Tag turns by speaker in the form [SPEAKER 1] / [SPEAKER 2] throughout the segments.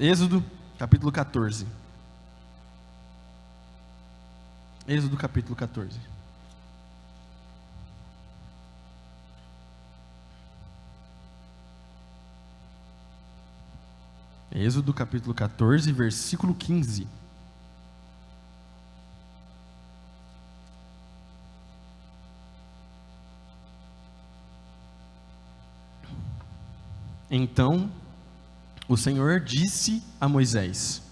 [SPEAKER 1] Êxodo, capítulo 14. Êxodo, capítulo 14. Êxodo, capítulo 14, versículo 15. Então, o Senhor disse a Moisés: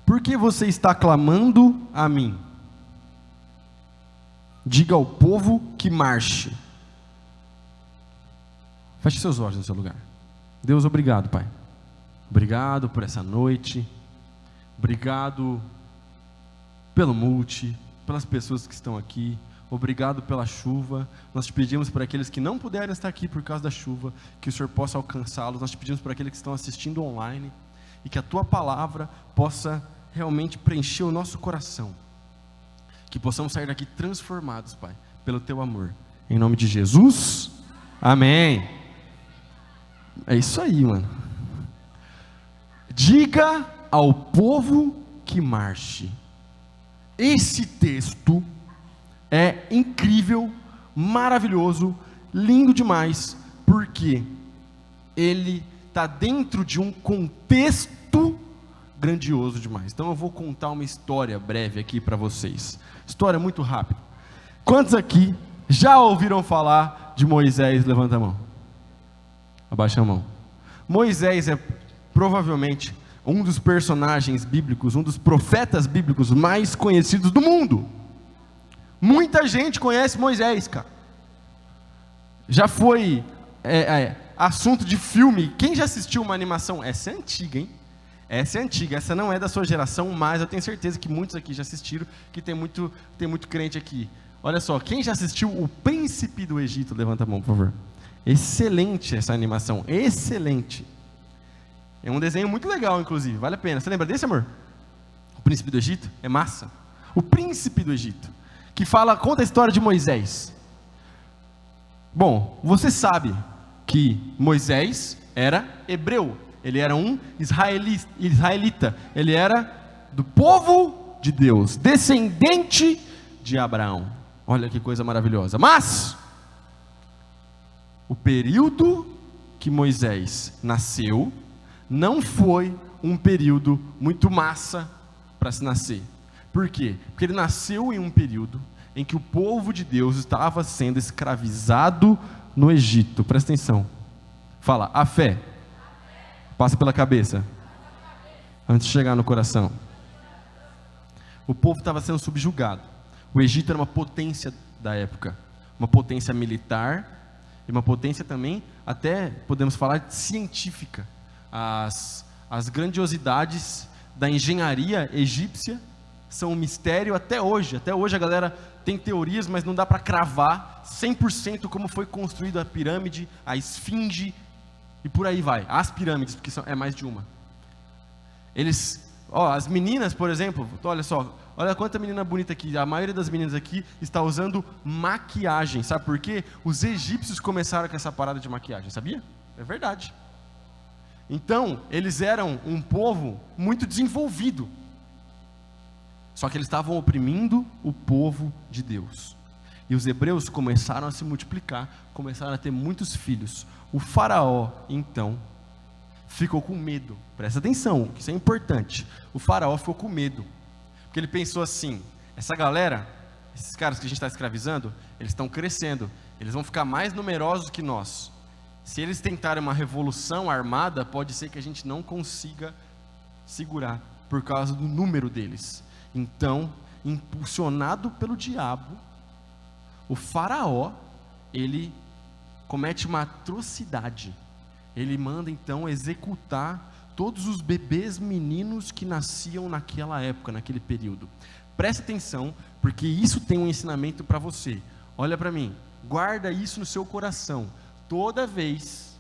[SPEAKER 1] por que você está clamando a mim? Diga ao povo que marche. Feche seus olhos no seu lugar. Deus, obrigado, Pai. Obrigado por essa noite. Obrigado pelo multi, pelas pessoas que estão aqui. Obrigado pela chuva. Nós te pedimos por aqueles que não puderam estar aqui por causa da chuva, que o Senhor possa alcançá-los. Nós te pedimos por aqueles que estão assistindo online, e que a Tua palavra possa realmente preencher o nosso coração, que possamos sair daqui transformados, Pai, pelo Teu amor. Em nome de Jesus, amém. É isso aí, mano. Diga ao povo que marche. Esse texto é incrível, maravilhoso, lindo demais, porque ele está dentro de um contexto grandioso demais. Então eu vou contar uma história breve aqui para vocês. História muito rápida. Quantos aqui já ouviram falar de Moisés? Levanta a mão. Abaixa a mão. Moisés é provavelmente um dos personagens bíblicos, um dos profetas bíblicos mais conhecidos do mundo. Muita gente conhece Moisés, cara. Já foi assunto de filme. Quem já assistiu uma animação? Essa é antiga, hein? Essa é antiga, essa não é da sua geração, mas eu tenho certeza que muitos aqui já assistiram, que tem muito crente aqui. Olha só, quem já assistiu O Príncipe do Egito? Levanta a mão, por favor. Excelente essa animação, excelente. É um desenho muito legal, inclusive, vale a pena. Você lembra desse, amor? O Príncipe do Egito? É massa. O Príncipe do Egito, que conta a história de Moisés. Bom, você sabe que Moisés era hebreu. Ele era um israelita. Ele era do povo de Deus, descendente de Abraão. Olha que coisa maravilhosa. Mas o período que Moisés nasceu não foi um período muito massa para se nascer. Por quê? Porque ele nasceu em um período em que o povo de Deus estava sendo escravizado no Egito. Presta atenção. Fala, a fé passa pela cabeça antes de chegar no coração. O povo estava sendo subjugado. O Egito era uma potência da época, uma potência militar e uma potência também, até podemos falar, científica. As grandiosidades da engenharia egípcia são um mistério até hoje. Até hoje a galera tem teorias, mas não dá para cravar 100% como foi construída a pirâmide, a esfinge e por aí vai. As pirâmides, porque é mais de uma. As meninas, por exemplo, olha só, olha quanta menina bonita aqui. A maioria das meninas aqui está usando maquiagem. Sabe por quê? Os egípcios começaram com essa parada de maquiagem, sabia? É verdade. Então, eles eram um povo muito desenvolvido. Só que eles estavam oprimindo o povo de Deus. E os hebreus começaram a se multiplicar, começaram a ter muitos filhos. O faraó, então, ficou com medo. Presta atenção, isso é importante. O faraó ficou com medo. Porque ele pensou assim, essa galera, esses caras que a gente está escravizando, eles estão crescendo. Eles vão ficar mais numerosos que nós. Se eles tentarem uma revolução armada, pode ser que a gente não consiga segurar, por causa do número deles. Então, impulsionado pelo diabo, o faraó, ele comete uma atrocidade. Ele manda então executar todos os bebês meninos que nasciam naquela época, naquele período. Presta atenção, porque isso tem um ensinamento para você. Olha para mim, guarda isso no seu coração. Toda vez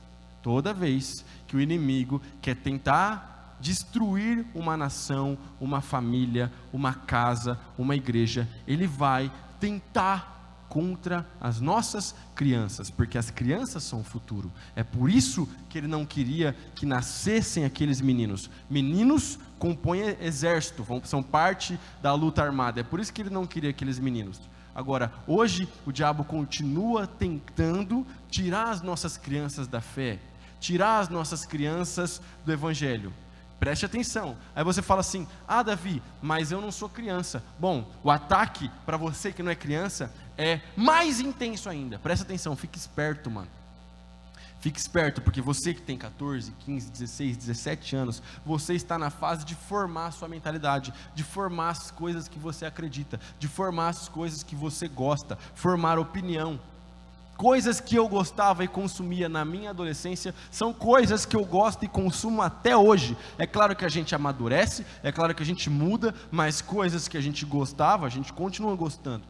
[SPEAKER 1] que o inimigo quer tentar destruir uma nação, uma família, uma casa, uma igreja, ele vai tentar contra as nossas crianças, porque as crianças são o futuro. É por isso que ele não queria que nascessem aqueles meninos. Meninos compõem exército, são parte da luta armada. É por isso que ele não queria aqueles meninos. Agora, hoje o diabo continua tentando tirar as nossas crianças da fé, tirar as nossas crianças do evangelho. Preste atenção. Aí você fala assim: ah, Davi, mas eu não sou criança. Bom, o ataque para você que não é criança é mais intenso ainda. Presta atenção, fique esperto, mano. Fique esperto, porque você que tem 14, 15, 16, 17 anos, você está na fase de formar a sua mentalidade, de formar as coisas que você acredita, de formar as coisas que você gosta, formar opinião. Coisas que eu gostava e consumia na minha adolescência são coisas que eu gosto e consumo até hoje. É claro que a gente amadurece, é claro que a gente muda, mas coisas que a gente gostava, a gente continua gostando.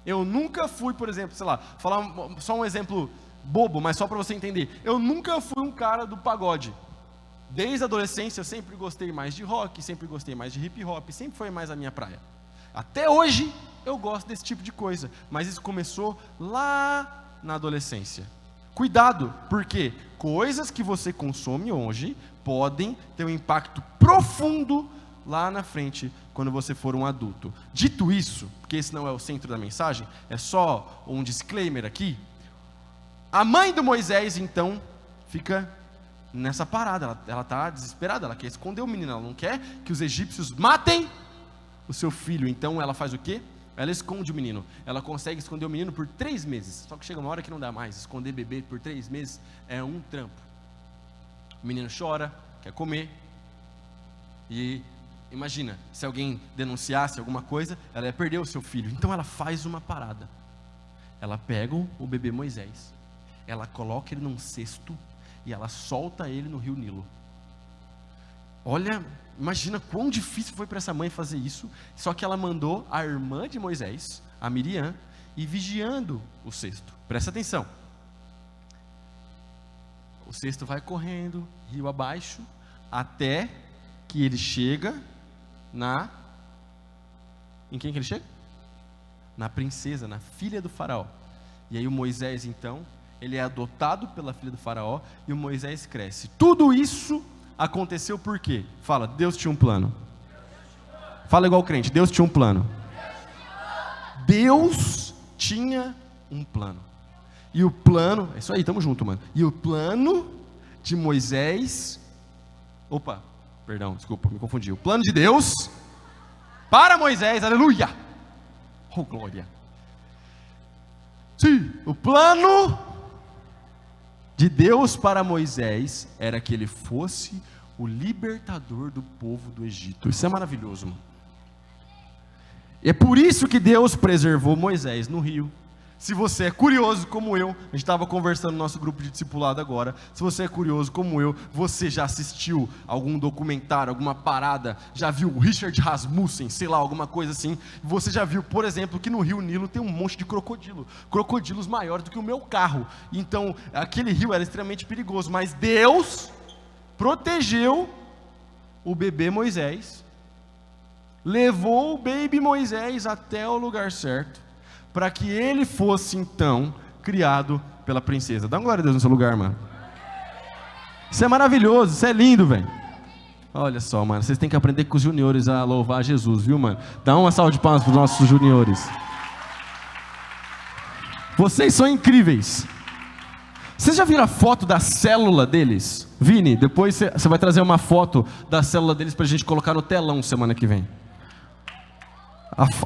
[SPEAKER 1] Eu nunca fui, por exemplo, sei lá, falar só um exemplo bobo, mas só para você entender. Eu nunca fui um cara do pagode. Desde a adolescência eu sempre gostei mais de rock, sempre gostei mais de hip hop, sempre foi mais a minha praia. Até hoje eu gosto desse tipo de coisa, mas isso começou lá na adolescência. Cuidado, porque coisas que você consome hoje podem ter um impacto profundo lá na frente, quando você for um adulto. Dito isso, porque esse não é o centro da mensagem, é só um disclaimer aqui. A mãe do Moisés, então, fica nessa parada, ela está desesperada, ela quer esconder o menino, ela não quer que os egípcios matem o seu filho. Então ela faz o quê? Ela esconde o menino. Ela consegue esconder o menino por 3 meses, só que chega uma hora que não dá mais. Esconder bebê por 3 meses é um trampo. O menino chora, quer comer, e imagina, se alguém denunciasse alguma coisa, ela ia perder o seu filho. Então ela faz uma parada, ela pega o bebê Moisés, ela coloca ele num cesto e ela solta ele no rio Nilo. Olha, imagina quão difícil foi para essa mãe fazer isso. Só que ela mandou a irmã de Moisés, a Miriam, ir vigiando o cesto. Presta atenção. O cesto vai correndo, rio abaixo, até que ele chega em quem que ele chega? Na princesa, na filha do faraó. E aí o Moisés, então, ele é adotado pela filha do faraó e o Moisés cresce. Tudo isso aconteceu por quê? Fala, Deus tinha um plano. Fala igual crente, Deus tinha um plano. Deus tinha um plano. E o plano, é isso aí, tamo junto, mano. E o plano de Moisés, desculpa, me confundi. O plano de Deus para Moisés, aleluia. Oh, glória. Sim, o plano de Deus para Moisés era que ele fosse o libertador do povo do Egito. Isso é maravilhoso, mano. E é por isso que Deus preservou Moisés no rio. Se você é curioso como eu, a gente estava conversando no nosso grupo de discipulado agora, se você é curioso como eu, você já assistiu algum documentário, alguma parada, já viu o Richard Rasmussen, sei lá, alguma coisa assim, você já viu, por exemplo, que no rio Nilo tem um monte de crocodilos maiores do que o meu carro. Então, aquele rio era extremamente perigoso, mas Deus protegeu o bebê Moisés, levou o baby Moisés até o lugar certo, para que ele fosse então criado pela princesa. Dá uma glória a Deus no seu lugar, mano. Isso é maravilhoso, isso é lindo, velho. Olha só, mano, vocês têm que aprender com os juniores a louvar Jesus, viu, mano? Dá uma salva de palmas para os nossos juniores. Vocês são incríveis. Vocês já viram a foto da célula deles? Vini, depois você vai trazer uma foto da célula deles para a gente colocar no telão semana que vem.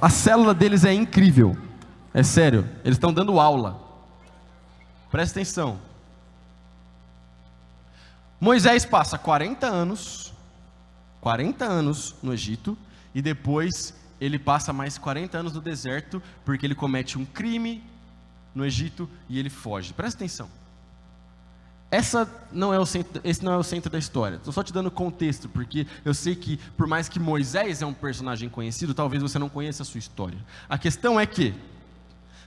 [SPEAKER 1] A célula deles é incrível. É sério, eles estão dando aula. Presta atenção. Moisés passa 40 anos no Egito, e depois ele passa mais 40 anos no deserto, porque ele comete um crime no Egito e ele foge. Presta atenção. Esse não é o centro da história. Estou só te dando contexto, porque eu sei que, por mais que Moisés é um personagem conhecido, talvez você não conheça a sua história. A questão é que,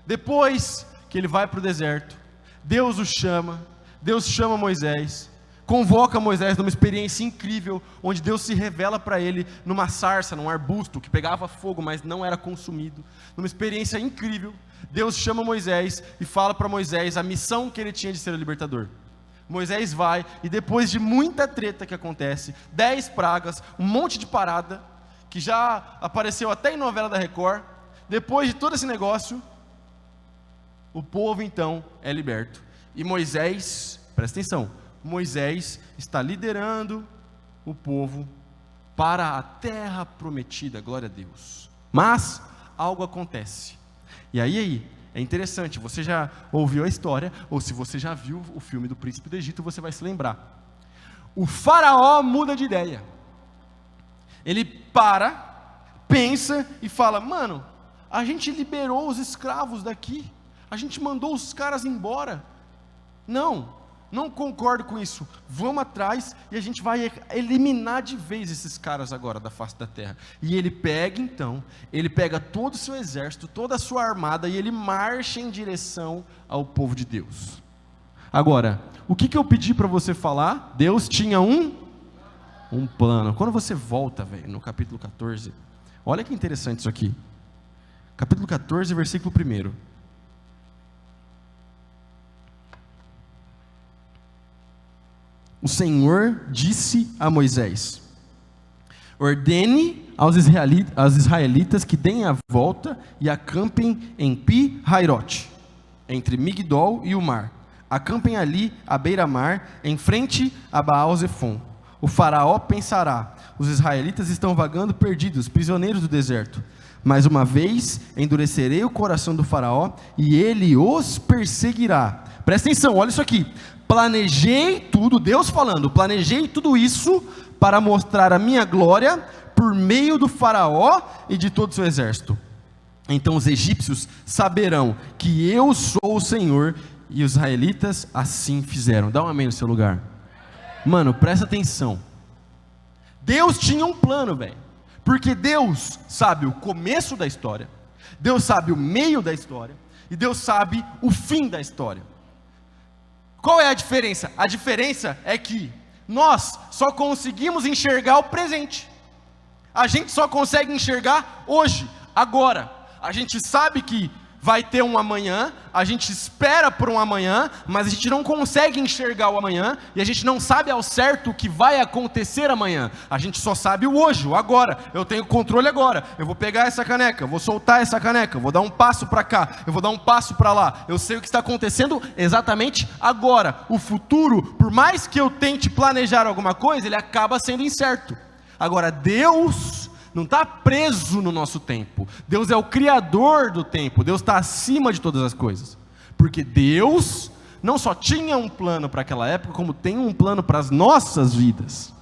[SPEAKER 1] depois que ele vai para o deserto, Deus chama Moisés. convoca Moisés numa experiência incrível, onde Deus se revela para ele numa sarça, num arbusto que pegava fogo, mas não era consumido. Numa experiência incrível, Deus chama Moisés e fala para Moisés a missão que ele tinha de ser o libertador. Moisés vai, e depois de muita treta que acontece, 10 pragas, um monte de parada, que já apareceu até em novela da Record, depois de todo esse negócio, o povo então é liberto. E Moisés, presta atenção, Moisés está liderando o povo para a terra prometida, glória a Deus. Mas algo acontece. E aí, é interessante, você já ouviu a história, ou se você já viu o filme do Príncipe do Egito, você vai se lembrar. O faraó muda de ideia. Ele pensa e fala: mano, a gente liberou os escravos daqui, a gente mandou os caras embora. Não concordo com isso. Vamos atrás e a gente vai eliminar de vez esses caras agora da face da terra. E ele pega todo o seu exército, toda a sua armada, e ele marcha em direção ao povo de Deus. Agora, o que eu pedi para você falar? Deus tinha um plano. Quando você volta, no capítulo 14, olha que interessante isso aqui. Capítulo 14, versículo 1. O Senhor disse a Moisés: ordene aos israelitas que deem a volta e acampem em Pi-Hairote, entre Migdol e o mar. Acampem ali à beira-mar, em frente a Baal-Zefon. O faraó pensará: os israelitas estão vagando perdidos, prisioneiros do deserto. Mais uma vez endurecerei o coração do faraó e ele os perseguirá. Presta atenção, olha isso aqui. Planejei tudo, Deus falando, planejei tudo isso para mostrar a minha glória por meio do faraó e de todo o seu exército. Então os egípcios saberão que eu sou o Senhor, e os israelitas assim fizeram. Dá um amém no seu lugar. Mano, presta atenção. Deus tinha um plano, velho. Porque Deus sabe o começo da história, Deus sabe o meio da história, e Deus sabe o fim da história. Qual é a diferença? A diferença é que nós só conseguimos enxergar o presente. A gente só consegue enxergar hoje, agora. A gente sabe que vai ter um amanhã, a gente espera por um amanhã, mas a gente não consegue enxergar o amanhã, e a gente não sabe ao certo o que vai acontecer amanhã. A gente só sabe o hoje, o agora. Eu tenho controle agora. Eu vou pegar essa caneca, eu vou soltar essa caneca, eu vou dar um passo para cá, eu vou dar um passo para lá. Eu sei o que está acontecendo exatamente agora. O futuro, por mais que eu tente planejar alguma coisa, ele acaba sendo incerto. Agora, Deus não está preso no nosso tempo. Deus é o criador do tempo. Deus está acima de todas as coisas. Porque Deus não só tinha um plano para aquela época, como tem um plano para as nossas vidas.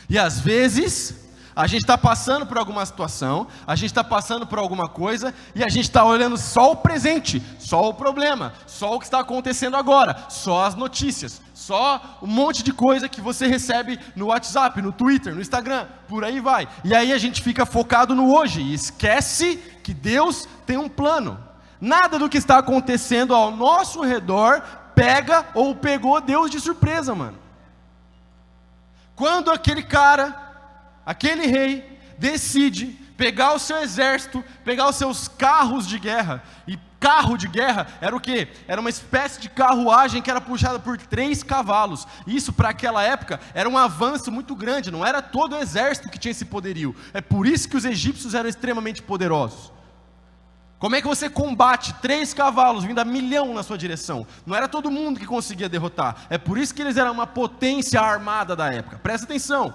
[SPEAKER 1] E às vezes a gente está passando por alguma situação, a gente está passando por alguma coisa, e a gente está olhando só o presente, só o problema, só o que está acontecendo agora, só as notícias, só um monte de coisa que você recebe no WhatsApp, no Twitter, no Instagram, por aí vai. E aí a gente fica focado no hoje e esquece que Deus tem um plano. Nada do que está acontecendo ao nosso redor pega ou pegou Deus de surpresa, mano. Quando aquele cara, aquele rei, decide pegar o seu exército, pegar os seus carros de guerra, e carro de guerra era o quê? Era uma espécie de carruagem que era puxada por 3 cavalos. Isso para aquela época era um avanço muito grande, não era todo o exército que tinha esse poderio. É por isso que os egípcios eram extremamente poderosos. Como é que você combate 3 cavalos vindo a 1.000.000 na sua direção? Não era todo mundo que conseguia derrotar. É por isso que eles eram uma potência armada da época. Presta atenção.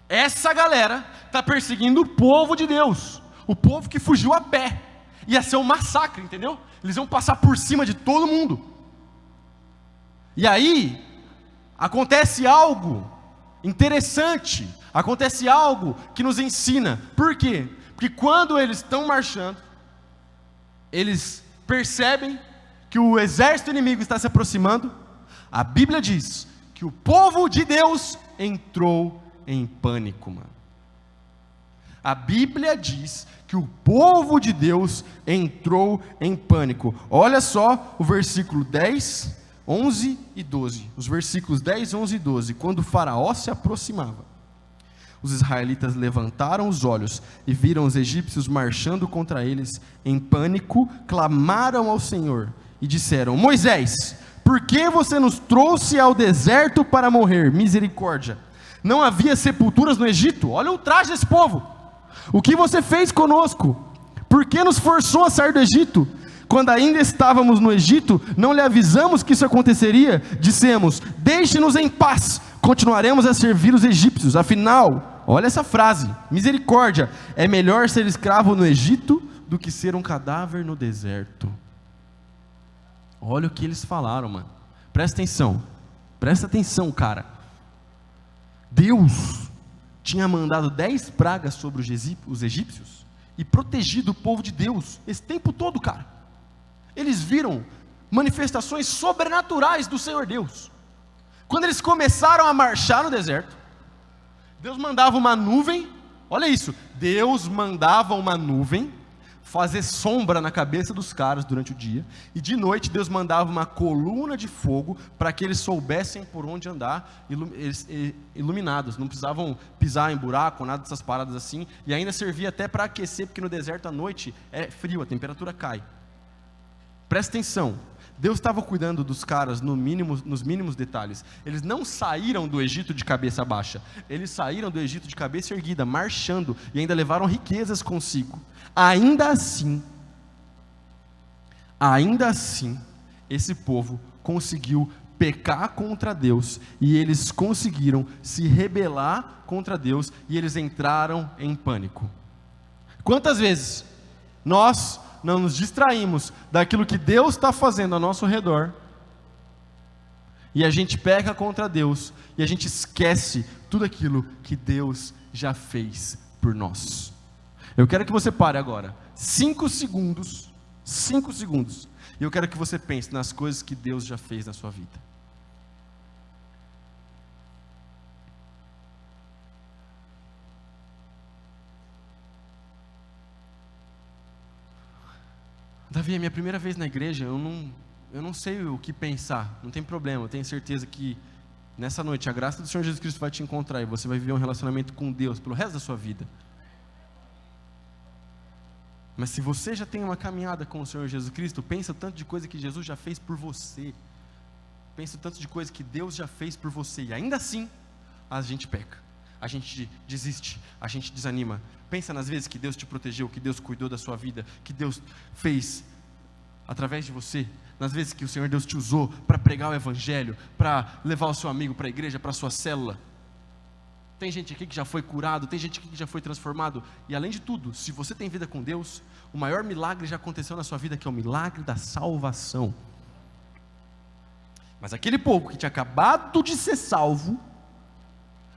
[SPEAKER 1] Essa galera está perseguindo o povo de Deus, o povo que fugiu a pé. Ia ser um massacre, entendeu? Eles iam passar por cima de todo mundo. E aí, acontece algo interessante, acontece algo que nos ensina. Por quê? Porque quando eles estão marchando, eles percebem que o exército inimigo está se aproximando. A Bíblia diz que o povo de Deus entrou em pânico, mano. A Bíblia diz que o povo de Deus entrou em pânico. Olha só o versículo 10, 11 e 12, os versículos 10, 11 e 12, quando o faraó se aproximava, os israelitas levantaram os olhos e viram os egípcios marchando contra eles. Em pânico, clamaram ao Senhor e disseram: Moisés, por que você nos trouxe ao deserto para morrer? Misericórdia! Não havia sepulturas no Egito? Olha o traje desse povo! O que você fez conosco? Por que nos forçou a sair do Egito? Quando ainda estávamos no Egito, não lhe avisamos que isso aconteceria? Dissemos: deixe-nos em paz, continuaremos a servir os egípcios. Afinal, olha essa frase: misericórdia, é melhor ser escravo no Egito do que ser um cadáver no deserto. Olha o que eles falaram, mano. Presta atenção, cara. Deus tinha mandado 10 pragas sobre os egípcios e protegido o povo de Deus esse tempo todo, cara. Eles viram manifestações sobrenaturais do Senhor Deus. Quando eles começaram a marchar no deserto, Deus mandava uma nuvem. Olha isso, Deus mandava uma nuvem fazer sombra na cabeça dos caras durante o dia, e de noite Deus mandava uma coluna de fogo para que eles soubessem por onde andar, iluminados, não precisavam pisar em buraco, nada dessas paradas assim, e ainda servia até para aquecer, porque no deserto à noite é frio, a temperatura cai. Presta atenção, Deus estava cuidando dos caras nos mínimos detalhes. Eles não saíram do Egito de cabeça baixa, eles saíram do Egito de cabeça erguida, marchando, e ainda levaram riquezas consigo. Ainda assim, esse povo conseguiu pecar contra Deus, e eles conseguiram se rebelar contra Deus, e eles entraram em pânico. Quantas vezes nós não nos distraímos daquilo que Deus está fazendo ao nosso redor, e a gente peca contra Deus, e a gente esquece tudo aquilo que Deus já fez por nós. Eu quero que você pare agora, 5 segundos, e eu quero que você pense nas coisas que Deus já fez na sua vida. Davi, é minha primeira vez na igreja, eu não sei o que pensar, não tem problema, eu tenho certeza que nessa noite a graça do Senhor Jesus Cristo vai te encontrar, e você vai viver um relacionamento com Deus pelo resto da sua vida. Mas se você já tem uma caminhada com o Senhor Jesus Cristo, pensa o tanto de coisa que Jesus já fez por você, pensa o tanto de coisa que Deus já fez por você, e ainda assim, a gente peca, a gente desiste, a gente desanima. Pensa nas vezes que Deus te protegeu, que Deus cuidou da sua vida, que Deus fez através de você, nas vezes que o Senhor Deus te usou para pregar o Evangelho, para levar o seu amigo para a igreja, para a sua célula. Tem gente aqui que já foi curado, tem gente aqui que já foi transformado, e além de tudo, se você tem vida com Deus, o maior milagre já aconteceu na sua vida, que é o milagre da salvação. Mas aquele povo que tinha acabado de ser salvo,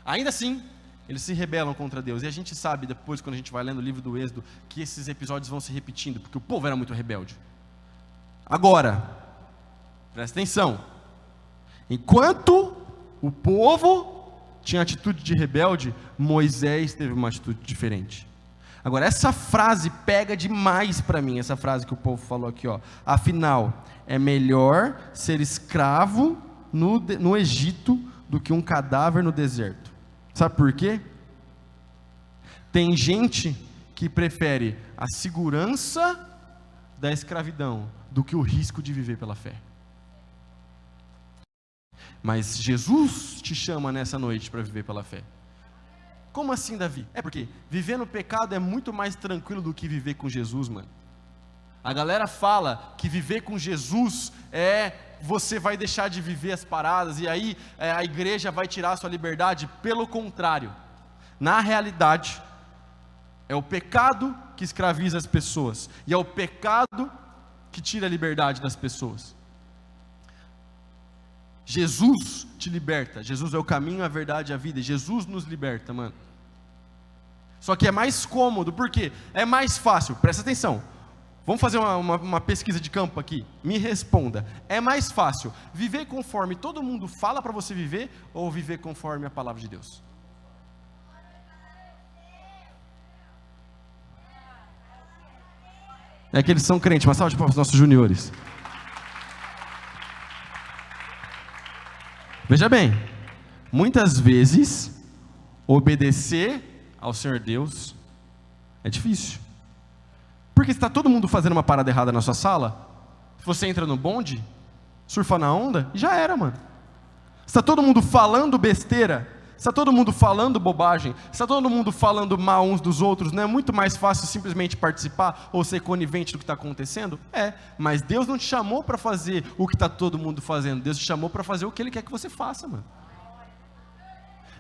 [SPEAKER 1] ainda assim, eles se rebelam contra Deus, e a gente sabe depois, quando a gente vai lendo o livro do Êxodo, que esses episódios vão se repetindo, porque o povo era muito rebelde. Agora, presta atenção, enquanto o povo tinha atitude de rebelde, Moisés teve uma atitude diferente. Agora, essa frase pega demais para mim, essa frase que o povo falou aqui, ó. Afinal, é melhor ser escravo no Egito do que um cadáver no deserto. Sabe por quê? Tem gente que prefere a segurança da escravidão do que o risco de viver pela fé. Mas Jesus te chama nessa noite para viver pela fé. Como assim, Davi? É porque viver no pecado é muito mais tranquilo do que viver com Jesus, mano. A galera fala que viver com Jesus você vai deixar de viver as paradas, e aí a igreja vai tirar a sua liberdade. Pelo contrário, na realidade, é o pecado que escraviza as pessoas, e é o pecado que tira a liberdade das pessoas. Jesus te liberta, Jesus é o caminho, a verdade e a vida, Jesus nos liberta, mano. Só que é mais cômodo, porque é mais fácil, presta atenção, vamos fazer uma pesquisa de campo aqui, me responda, é mais fácil viver conforme todo mundo fala para você viver, ou viver conforme a palavra de Deus? É que eles são crentes, mas salve para os nossos juniores. Veja bem, muitas vezes, obedecer ao Senhor Deus é difícil. Porque se está todo mundo fazendo uma parada errada na sua sala, você entra no bonde, surfa na onda, e já era, mano. Se está todo mundo falando besteira, se está todo mundo falando bobagem, se está todo mundo falando mal uns dos outros, não é muito mais fácil simplesmente participar ou ser conivente do que está acontecendo? É, mas Deus não te chamou para fazer o que está todo mundo fazendo, Deus te chamou para fazer o que Ele quer que você faça, mano.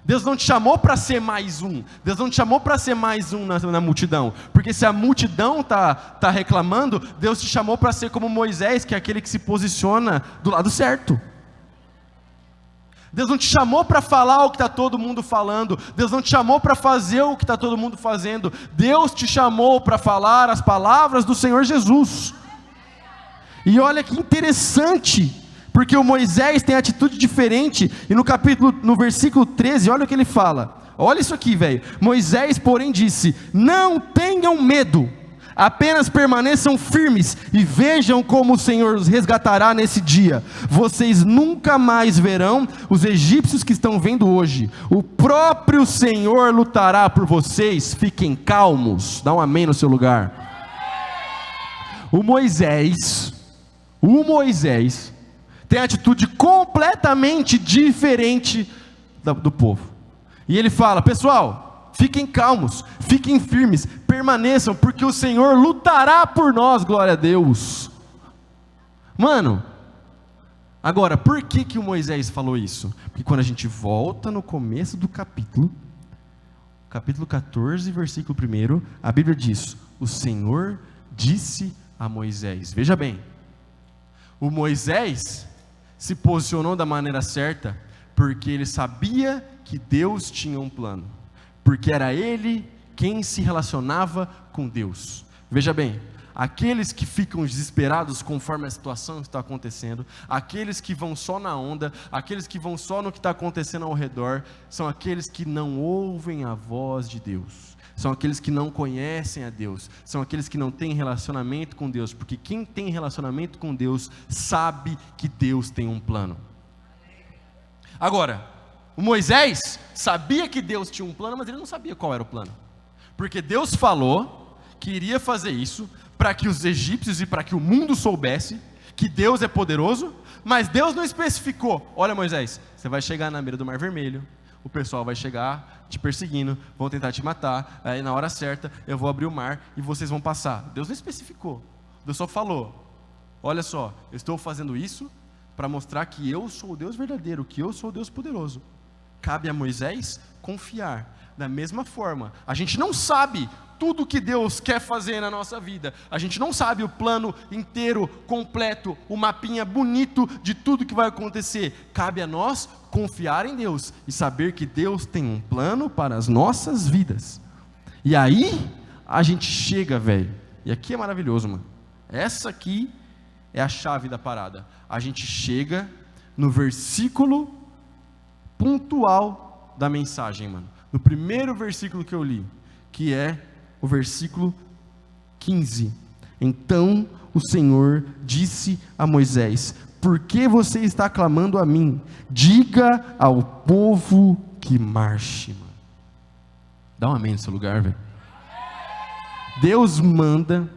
[SPEAKER 1] Deus não te chamou para ser mais um, Deus não te chamou para ser mais um na multidão, porque se a multidão tá reclamando, Deus te chamou para ser como Moisés, que é aquele que se posiciona do lado certo. Deus não te chamou para falar o que está todo mundo falando, Deus não te chamou para fazer o que está todo mundo fazendo, Deus te chamou para falar as palavras do Senhor Jesus. E olha que interessante, porque o Moisés tem atitude diferente, e no versículo 13, olha o que ele fala, olha isso aqui, velho. Moisés, porém, disse: não tenham medo, apenas permaneçam firmes e vejam como o Senhor os resgatará nesse dia. Vocês nunca mais verão os egípcios que estão vendo hoje. O próprio Senhor lutará por vocês. Fiquem calmos. Dá um amém no seu lugar. O Moisés tem atitude completamente diferente do povo. E ele fala: pessoal, fiquem calmos, fiquem firmes, permaneçam, porque o Senhor lutará por nós, glória a Deus. Mano, agora, por que o Moisés falou isso? Porque quando a gente volta no começo do capítulo 14, versículo 1, a Bíblia diz: o Senhor disse a Moisés. Veja bem, o Moisés se posicionou da maneira certa, porque ele sabia que Deus tinha um plano, porque era ele quem se relacionava com Deus. Veja bem, aqueles que ficam desesperados conforme a situação está acontecendo, aqueles que vão só na onda, aqueles que vão só no que está acontecendo ao redor, são aqueles que não ouvem a voz de Deus, são aqueles que não conhecem a Deus, são aqueles que não têm relacionamento com Deus, porque quem tem relacionamento com Deus sabe que Deus tem um plano. Agora, o Moisés sabia que Deus tinha um plano, mas ele não sabia qual era o plano, porque Deus falou que iria fazer isso para que os egípcios e para que o mundo soubesse que Deus é poderoso, mas Deus não especificou: olha, Moisés, você vai chegar na beira do Mar Vermelho, o pessoal vai chegar te perseguindo, vão tentar te matar, aí na hora certa eu vou abrir o mar e vocês vão passar. Deus não especificou, Deus só falou: olha só, eu estou fazendo isso para mostrar que eu sou o Deus verdadeiro, que eu sou o Deus poderoso. Cabe a Moisés confiar. Da mesma forma, a gente não sabe tudo que Deus quer fazer na nossa vida, a gente não sabe o plano inteiro, completo, o mapinha bonito de tudo que vai acontecer. Cabe a nós confiar em Deus e saber que Deus tem um plano para as nossas vidas. E aí a gente chega, velho, e aqui é maravilhoso, mano, essa aqui é a chave da parada. A gente chega no versículo pontual da mensagem, mano, no primeiro versículo que eu li, que é o versículo 15. Então o Senhor disse a Moisés: por que você está clamando a mim? Diga ao povo que marche, mano. Dá um amém nesse lugar, velho. Deus manda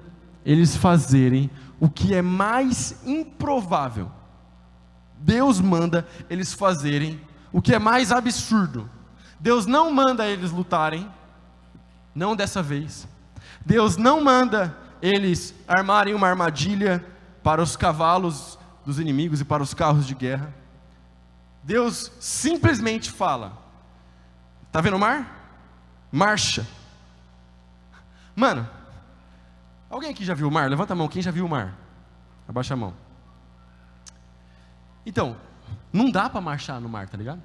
[SPEAKER 1] eles fazerem o que é mais improvável. Deus manda eles fazerem o que é mais absurdo. Deus não manda eles lutarem, não dessa vez. Deus não manda eles armarem uma armadilha para os cavalos dos inimigos e para os carros de guerra. Deus simplesmente fala: tá vendo o mar? Marcha. Mano, alguém aqui já viu o mar? Levanta a mão, quem já viu o mar? Abaixa a mão. Então, não dá para marchar no mar, tá ligado?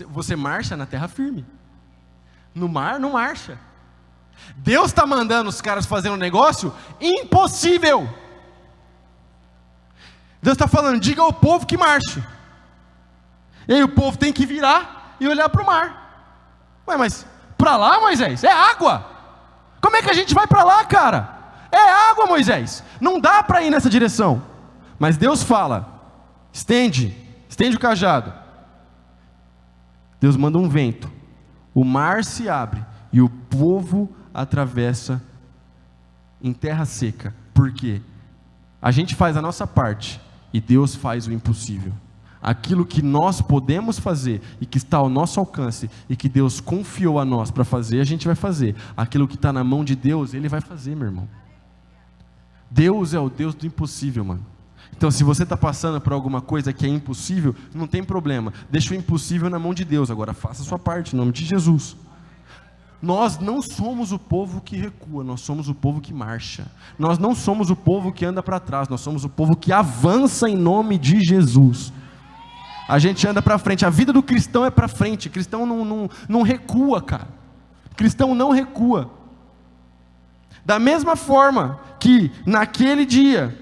[SPEAKER 1] Você marcha na terra firme. No mar não marcha. Deus está mandando os caras fazendo um negócio impossível. Deus está falando: diga ao povo que marche. E aí o povo tem que virar e olhar para o mar. Ué, mas para lá, Moisés, é água. Como é que a gente vai para lá, cara? É água, Moisés. Não dá para ir nessa direção. Mas Deus fala: estende Estende o cajado. Deus manda um vento. O mar se abre e o povo atravessa em terra seca. Por quê? A gente faz a nossa parte e Deus faz o impossível. Aquilo que nós podemos fazer e que está ao nosso alcance e que Deus confiou a nós para fazer, a gente vai fazer. Aquilo que está na mão de Deus, Ele vai fazer, meu irmão. Deus é o Deus do impossível, mano. Então, se você está passando por alguma coisa que é impossível, não tem problema. Deixa o impossível na mão de Deus. Agora, faça a sua parte, em nome de Jesus. Nós não somos o povo que recua, nós somos o povo que marcha. Nós não somos o povo que anda para trás, nós somos o povo que avança em nome de Jesus. A gente anda para frente, a vida do cristão é para frente, cristão não recua, cara. Cristão não recua. Da mesma forma que naquele dia,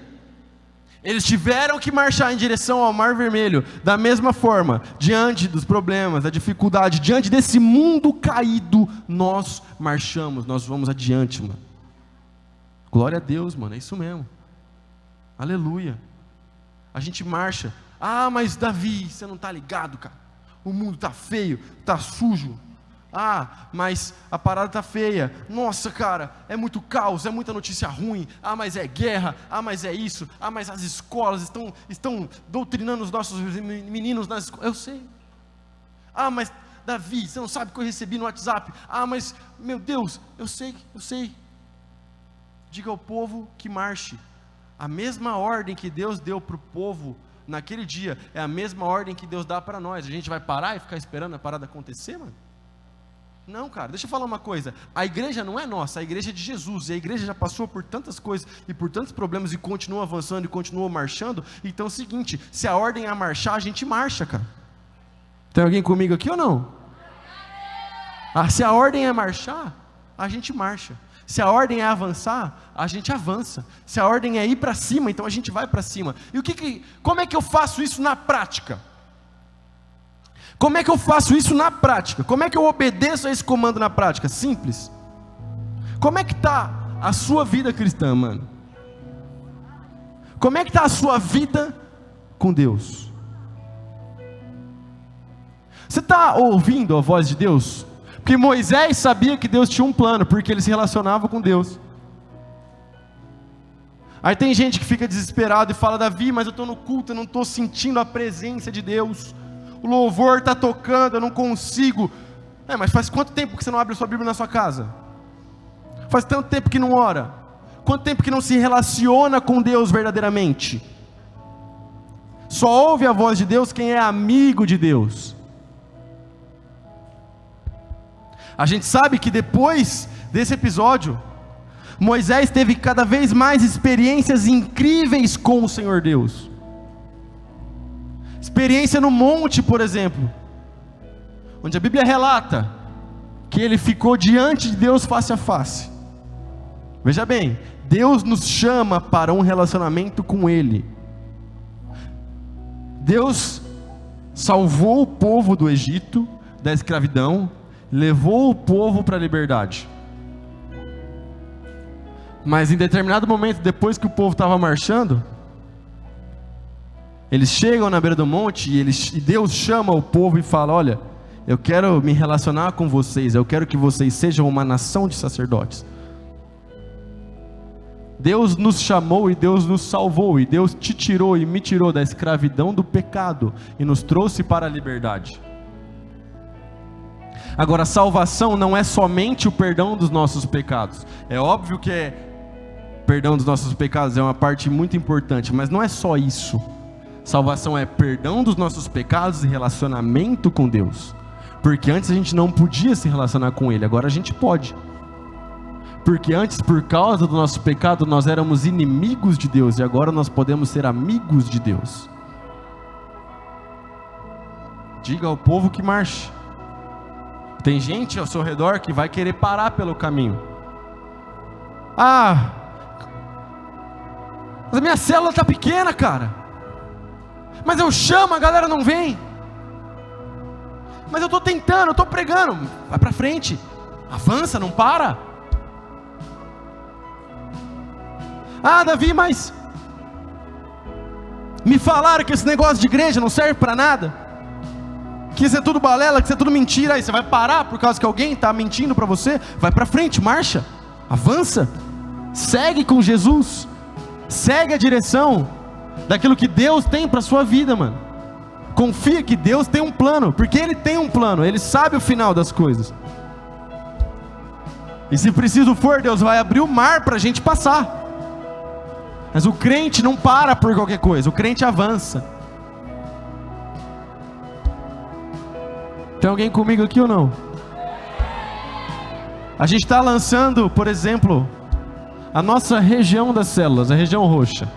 [SPEAKER 1] eles tiveram que marchar em direção ao Mar Vermelho, da mesma forma, diante dos problemas, da dificuldade, diante desse mundo caído, nós marchamos, nós vamos adiante, mano. Glória a Deus, mano, é isso mesmo. Aleluia. A gente marcha. Ah, mas Davi, você não está ligado, cara. O mundo está feio, está sujo. Ah, mas a parada está feia. Nossa, cara, é muito caos, é muita notícia ruim. Ah, mas é guerra. Ah, mas é isso. Ah, mas as escolas estão doutrinando os nossos meninos nas escolas. Eu sei. Ah, mas Davi, você não sabe o que eu recebi no WhatsApp. Ah, mas, meu Deus, eu sei. Diga ao povo que marche. A mesma ordem que Deus deu para o povo naquele dia, é a mesma ordem que Deus dá para nós. A gente vai parar e ficar esperando a parada acontecer, mano? Não, cara, deixa eu falar uma coisa. A igreja não é nossa, a igreja é de Jesus. E a igreja já passou por tantas coisas e por tantos problemas e continua avançando e continua marchando. Então é o seguinte, se a ordem é marchar, a gente marcha, cara. Tem alguém comigo aqui ou não? Se a ordem é marchar, a gente marcha. Se a ordem é avançar, a gente avança. Se a ordem é ir para cima, então a gente vai para cima. E como é que eu faço isso na prática? Como é que eu faço isso na prática? Como é que eu obedeço a esse comando na prática? Simples. Como é que está a sua vida cristã, mano? Como é que está a sua vida com Deus? Você está ouvindo a voz de Deus? Porque Moisés sabia que Deus tinha um plano, porque ele se relacionava com Deus. Aí tem gente que fica desesperado e fala: Davi, mas eu estou no culto, eu não estou sentindo a presença de Deus. O louvor está tocando, eu não consigo. Mas faz quanto tempo que você não abre a sua Bíblia na sua casa? Faz tanto tempo que não ora. Quanto tempo que não se relaciona com Deus verdadeiramente? Só ouve a voz de Deus quem é amigo de Deus. A gente sabe que depois desse episódio, Moisés teve cada vez mais experiências incríveis com o Senhor Deus. Experiência no monte, por exemplo, onde a Bíblia relata que ele ficou diante de Deus face a face. Veja bem, Deus nos chama para um relacionamento com Ele. Deus salvou o povo do Egito, da escravidão, levou o povo para a liberdade. Mas em determinado momento, depois que o povo estava marchando, eles chegam na beira do monte e Deus chama o povo e fala: olha, eu quero me relacionar com vocês, eu quero que vocês sejam uma nação de sacerdotes. Deus nos chamou e Deus nos salvou, e Deus te tirou e me tirou da escravidão do pecado e nos trouxe para a liberdade. Agora, salvação não é somente o perdão dos nossos pecados. É óbvio que perdão dos nossos pecados é uma parte muito importante, mas não é só isso. Salvação é perdão dos nossos pecados e relacionamento com Deus. Porque antes a gente não podia se relacionar com Ele, agora a gente pode. Porque antes, por causa do nosso pecado, nós éramos inimigos de Deus, e agora nós podemos ser amigos de Deus. Diga ao povo que marche. Tem gente ao seu redor que vai querer parar pelo caminho. Mas a minha célula está pequena, cara. Mas eu chamo, a galera não vem. Mas eu estou tentando, eu estou pregando. Vai para frente, avança, não para. Davi, mas Me falaram que esse negócio de igreja não serve para nada, que isso é tudo balela, que isso é tudo mentira. Aí você vai parar por causa que alguém está mentindo para você? Vai para frente, marcha, avança, segue com Jesus, segue a direção daquilo que Deus tem para a sua vida, mano. Confia que Deus tem um plano, porque Ele tem um plano, Ele sabe o final das coisas. E se preciso for, Deus vai abrir o mar para a gente passar. Mas o crente não para por qualquer coisa, o crente avança. Tem alguém comigo aqui ou não? A gente está lançando, por exemplo, a nossa região das células, a região roxa.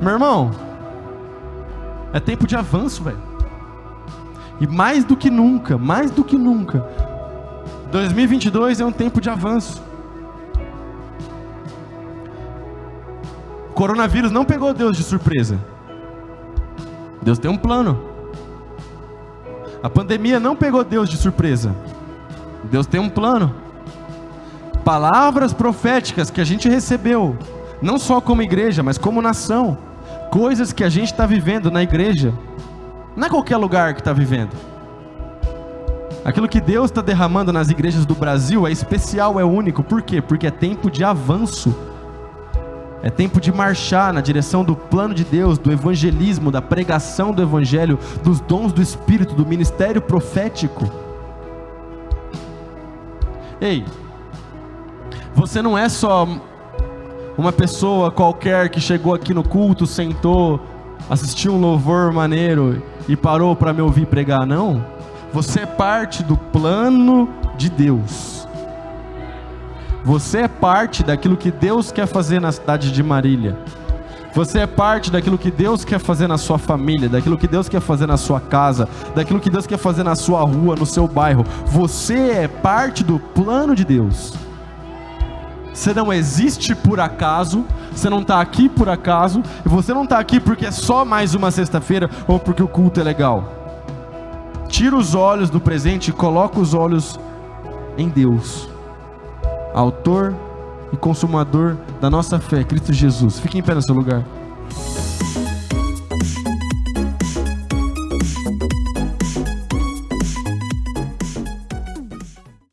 [SPEAKER 1] Meu irmão, é tempo de avanço, velho. E mais do que nunca, 2022 é um tempo de avanço. O coronavírus não pegou Deus de surpresa. Deus tem um plano. A pandemia não pegou Deus de surpresa. Deus tem um plano. Palavras proféticas que a gente recebeu, não só como igreja, mas como nação. Coisas que a gente está vivendo na igreja. Não é qualquer lugar que está vivendo. Aquilo que Deus está derramando nas igrejas do Brasil é especial, é único. Por quê? Porque é tempo de avanço. É tempo de marchar na direção do plano de Deus, do evangelismo, da pregação do evangelho, dos dons do Espírito, do ministério profético. Ei, você não é só uma pessoa qualquer que chegou aqui no culto, sentou, assistiu um louvor maneiro e parou para me ouvir pregar, não. Você é parte do plano de Deus. Você é parte daquilo que Deus quer fazer na cidade de Marília. Você é parte daquilo que Deus quer fazer na sua família, daquilo que Deus quer fazer na sua casa, daquilo que Deus quer fazer na sua rua, no seu bairro. Você é parte do plano de Deus. Você não existe por acaso, você não está aqui por acaso, e você não está aqui porque é só mais uma sexta-feira ou porque o culto é legal. Tira os olhos do presente e coloca os olhos em Deus, Autor e Consumador da nossa fé, Cristo Jesus. Fique em pé no seu lugar.